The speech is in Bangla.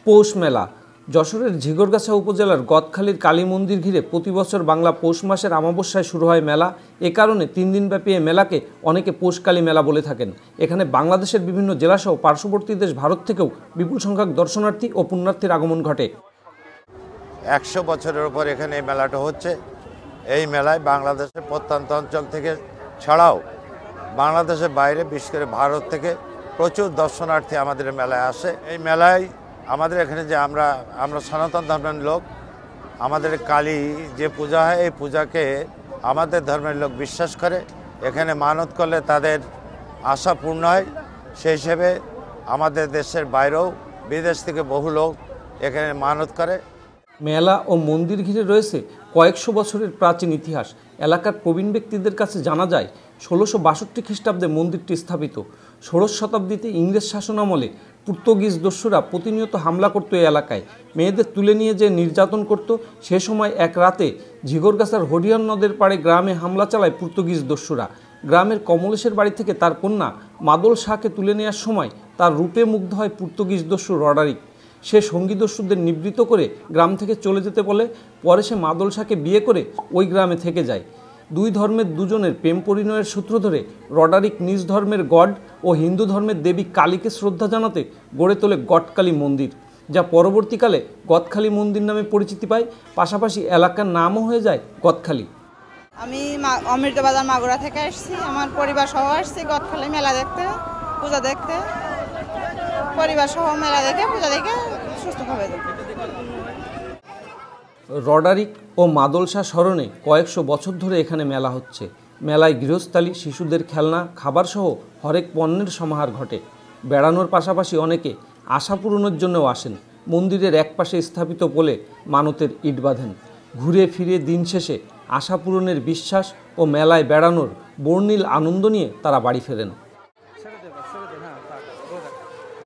পৌষ মেলা। যশোরের ঝিগরগাছা উপজেলার গদখালীর কালী মন্দির ঘিরে প্রতি বছর বাংলা পৌষ মাসের অমাবস্যায় শুরু হয় মেলা। এ কারণে 3 দিনব্যাপী এই মেলাকে অনেকে পৌষকালী মেলা বলে থাকেন। এখানে বাংলাদেশের বিভিন্ন জেলাসহ পার্শ্ববর্তী দেশ ভারত থেকেও বিপুল সংখ্যক দর্শনার্থী ও পুণ্যার্থীর আগমন ঘটে। 100 বছরের উপর এখানে এই মেলাটা হচ্ছে। এই মেলায় বাংলাদেশের প্রত্যন্ত অঞ্চল থেকে ছাড়াও বাংলাদেশের বাইরে, বিশেষ করে ভারত থেকে প্রচুর দর্শনার্থী আমাদের মেলায় আসে। এই মেলায় আমাদের এখানে যে আমরা সনাতন ধর্মের লোক, আমাদের কালী যে পূজা হয়, এই পূজাকে আমাদের ধর্মের লোক বিশ্বাস করে। এখানে মানত করলে তাদের আশা পূর্ণ হয়। সেই হিসেবে আমাদের দেশের বাইরেও বিদেশ থেকে বহু লোক এখানে মানত করে। মেলা ও মন্দির ঘিরে রয়েছে কয়েকশো বছরের প্রাচীন ইতিহাস। এলাকার প্রবীণ ব্যক্তিদের কাছে জানা যায় 1662 খ্রিস্টাব্দে মন্দিরটি স্থাপিত। 16শ শতাব্দীতে ইংরেজ শাসনামলে পর্তুগিজ দস্যুরা প্রতিনিয়ত হামলা করত এই এলাকায়। মেয়েদের তুলে নিয়ে যে নির্যাতন করত। সে সময় এক রাতে ঝিগরগাছার হরিয়ান নদের পাড়ে গ্রামে হামলা চালায় পর্তুগিজ দস্যুরা। গ্রামের কমলেশের বাড়ি থেকে তার কন্যা মাদল শাহকে তুলে নেওয়ার সময় তার রূপে মুগ্ধ হয় পর্তুগিজ দস্যু রডারিক। সে সঙ্গী দস্যুদের নিবৃত্ত করে গ্রাম থেকে চলে যেতে বলে। পরে সে মাদল শাহকে বিয়ে করে ওই গ্রামে থেকে যায়। দুই ধর্মের দুজনের প্রেম পরিণয়ের সূত্র ধরে রডারিক নিজ ধর্মের গড ও হিন্দু ধর্মের দেবী কালীকে শ্রদ্ধা জানাতে গড়ে তোলে গদখালী মন্দির, যা পরবর্তীকালে গদখালী মন্দির নামে পরিচিতি পায়। পাশাপাশি এলাকার নামও হয়ে যায় গদখালী। আমি অমৃতবাজার মাগুরা থেকে আসছি। আমার পরিবার সহ আসছি গদখালী মেলা দেখতে, পূজা দেখতে। পরিবার সহ মেলা দেখে, পূজা দেখে সুস্থভাবে দেখতে। রডারিক ও মাদল শাহ স্মরণে কয়েকশো বছর ধরে এখানে মেলা হচ্ছে। মেলায় গৃহস্থালী, শিশুদের খেলনা, খাবার সহ হরেক পণ্যের সমাহার ঘটে। বেড়ানোর পাশাপাশি অনেকে আশা পূরণের জন্যও আসেন। মন্দিরের একপাশে স্থাপিত পোলে মানতের ইট বাঁধেন। ঘুরে ফিরে দিন শেষে আশা পূরণের বিশ্বাস ও মেলায় বেড়ানোর বর্ণিল আনন্দ নিয়ে তারা বাড়ি ফেরেন।